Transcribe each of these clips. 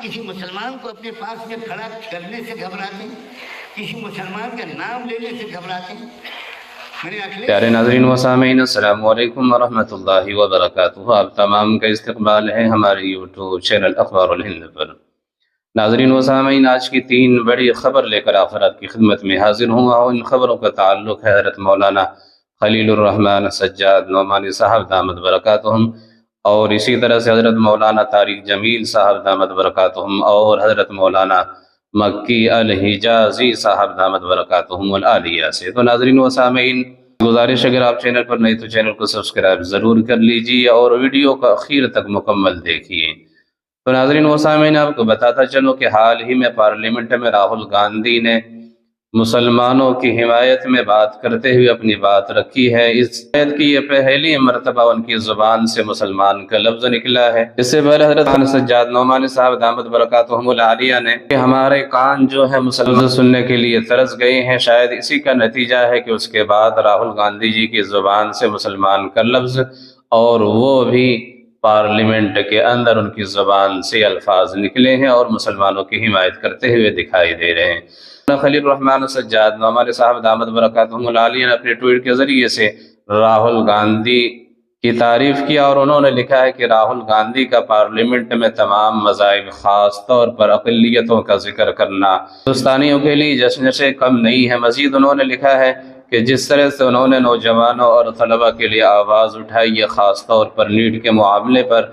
کسی مسلمان کو اپنے پاس میں کھڑا کرنے سے گھبراتے ہیں، کسی مسلمان کا نام لینے سے گھبراتے ہیں۔ پیارے ناظرین و سامعین، السلام علیکم ورحمۃ اللہ وبرکاتہ۔ آپ تمام کا استقبال ہے ہمارے یوٹیوب چینل اخبار الہند پر۔ ناظرین و سامعین، آج کی 3 بڑی خبر لے کر آپ کی خدمت میں حاضر ہوں، اور ان خبروں کا تعلق ہے حضرت مولانا خلیل الرحمن سجاد نعمانی صاحب دامت برکاتہم، اور اسی طرح سے حضرت مولانا طارق جمیل صاحب دامت برکاتہم، اور حضرت مولانا مکی الحجازی صاحب دامت برکاتہم العالیہ سے۔ تو ناظرین و سامعین، گزارش اگر آپ چینل پر نہیں تو چینل کو سبسکرائب ضرور کر لیجیے اور ویڈیو کو اخیر تک مکمل دیکھیے۔ تو ناظرین و سامعین، آپ کو بتاتا چلو کہ حال ہی میں پارلیمنٹ میں راہل گاندھی نے مسلمانوں کی حمایت میں بات کرتے ہوئے اپنی بات رکھی ہے۔ اس آیت کی یہ پہلی مرتبہ ان کی زبان سے مسلمان کا لفظ نکلا ہے۔ اس سے پہلے حضرت سجاد نعمانی صاحب دامت برکاتہم العالیہ نے کہ ہمارے کان جو ہے مسلمان سننے کے لیے ترس گئے ہیں، شاید اسی کا نتیجہ ہے کہ اس کے بعد راہل گاندھی جی کی زبان سے مسلمان کا لفظ، اور وہ بھی پارلیمنٹ کے اندر ان کی زبان سے الفاظ نکلے ہیں اور مسلمانوں کی حمایت کرتے ہوئے دکھائی دے رہے ہیں۔ خلیل الرحمن سجاد نعمانی صاحب دامت برکاتہم العالیہ نے اپنے ٹویٹ کے ذریعے سے راہل گاندھی کی تعریف کیا، اور انہوں نے لکھا ہے کہ راہل گاندھی کا پارلیمنٹ میں تمام مذاہب، خاص طور پر اقلیتوں کا ذکر کرنا ہندوستانیوں کے لیے جشن سے کم نہیں ہے۔ مزید انہوں نے لکھا ہے کہ جس طرح سے انہوں نے نوجوانوں اور طلبہ کے لیے آواز اٹھائی ہے، خاص طور پر نیٹ کے معاملے پر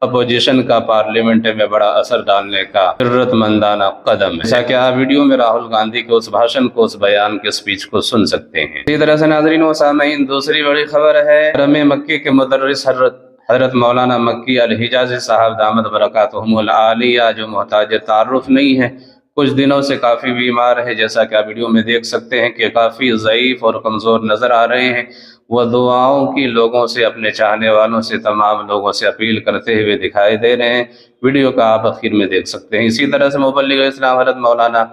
اپوزیشن کا پارلیمنٹ میں بڑا اثر ڈالنے کا جرات مندانہ قدم ہے۔ جیسا کہ آپ ویڈیو میں راہل گاندھی کے اس بھاشن کو، اس بیان کے سپیچ کو سن سکتے ہیں۔ اسی طرح سے ناظرین و سامعین، دوسری بڑی خبر ہے حرم مکی کے مدرس حضرت مولانا مکی الحجازی صاحب دامت برکاتہم العالیہ، جو محتاج تعارف نہیں ہے، کچھ دنوں سے کافی بیمار ہے، جیسا کہ آپ ویڈیو میں دیکھ سکتے ہیں کہ کافی ضعیف اور کمزور نظر آ رہے ہیں۔ وہ دعاؤں کی لوگوں سے، اپنے چاہنے والوں سے، تمام لوگوں سے اپیل کرتے ہوئے دکھائی دے رہے ہیں۔ ویڈیو کا آپ اخیر میں دیکھ سکتے ہیں۔ اسی طرح سے مبلغ اسلام حضرت مولانا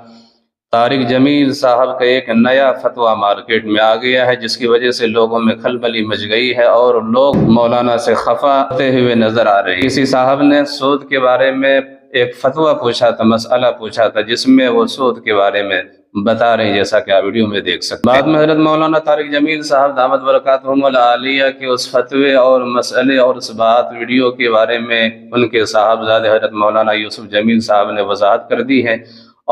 طارق جمیل صاحب کا ایک نیا فتویٰ مارکیٹ میں آ گیا ہے، جس کی وجہ سے لوگوں میں کھلبلی مچ گئی ہے اور لوگ مولانا سے خفا ہوتے ہوئے نظر آ رہے ہیں۔ کسی صاحب نے سود کے بارے میں ایک فتویٰ پوچھا تھا، مسئلہ پوچھا تھا، جس میں وہ سود کے بارے میں بتا رہے ہیں، جیسا کہ آپ ویڈیو میں دیکھ سکتے ہیں۔ بعد میں حضرت مولانا طارق جمیل صاحب دامت برکاتہم العالیہ کے اس فتوے اور مسئلے اور اس بات ویڈیو کے بارے میں ان کے صاحبزادے حضرت مولانا یوسف جمیل صاحب نے وضاحت کر دی ہے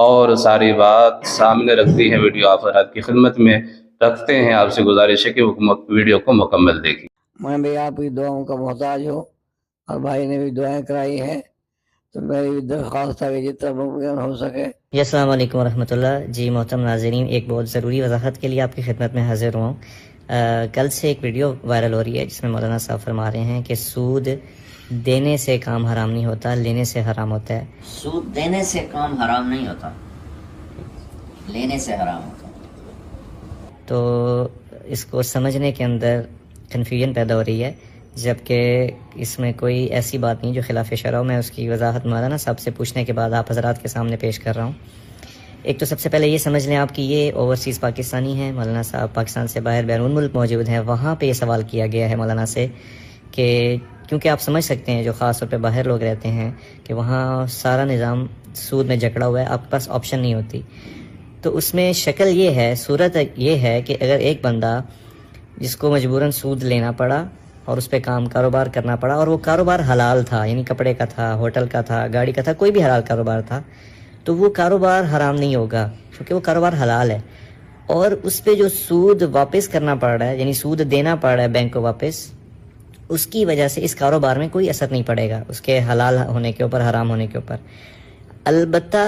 اور ساری بات سامنے رکھ دی ہے۔ ویڈیو آپ حضرات کی خدمت میں رکھتے ہیں، آپ سے گزارش ہے کہ ویڈیو کو مکمل دیکھیں۔ میں بھی آپ کی دعاؤں کا محتاج ہوں، اور بھائی نے بھی دعائیں کرائی ہیں، تو میری بھی درخواست ہے کہ جتنا ممکن ہو سکے۔ جی السلام علیکم ورحمۃ اللہ۔ جی محترم ناظرین، ایک بہت ضروری وضاحت کے لیے آپ کی خدمت میں حاضر ہوں۔ کل سے ایک ویڈیو وائرل ہو رہی ہے جس میں مولانا صاحب فرما رہے ہیں کہ سود دینے سے کام حرام نہیں ہوتا، لینے سے حرام ہوتا ہے۔ سود دینے سے کام حرام نہیں ہوتا، لینے سے حرام ہوتا۔ تو اس کو سمجھنے کے اندر کنفیوژن پیدا ہو رہی ہے، جبکہ اس میں کوئی ایسی بات نہیں جو خلاف شرع ہو۔ میں اس کی وضاحت مولانا صاحب سے پوچھنے کے بعد آپ حضرات کے سامنے پیش کر رہا ہوں۔ ایک تو سب سے پہلے یہ سمجھ لیں آپ کہ یہ اوورسیز پاکستانی ہیں، مولانا صاحب پاکستان سے باہر بیرون ملک موجود ہیں، وہاں پہ یہ سوال کیا گیا ہے مولانا سے کہ کیونکہ آپ سمجھ سکتے ہیں جو خاص طور پہ باہر لوگ رہتے ہیں کہ وہاں سارا نظام سود میں جکڑا ہوا ہے، آپ کے پاس آپشن نہیں ہوتی۔ تو اس میں شکل یہ ہے، صورت یہ ہے کہ اگر ایک بندہ جس کو مجبوراً سود لینا پڑا اور اس پہ کاروبار کرنا پڑا، اور وہ کاروبار حلال تھا، یعنی کپڑے کا تھا، ہوٹل کا تھا، گاڑی کا تھا، کوئی بھی حلال کاروبار تھا، تو وہ کاروبار حرام نہیں ہوگا کیونکہ وہ کاروبار حلال ہے۔ اور اس پہ جو سود واپس کرنا پڑ رہا ہے، یعنی سود دینا پڑ رہا ہے بینک کو واپس، اس کی وجہ سے اس کاروبار میں کوئی اثر نہیں پڑے گا اس کے حلال ہونے کے اوپر، حرام ہونے کے اوپر۔ البتہ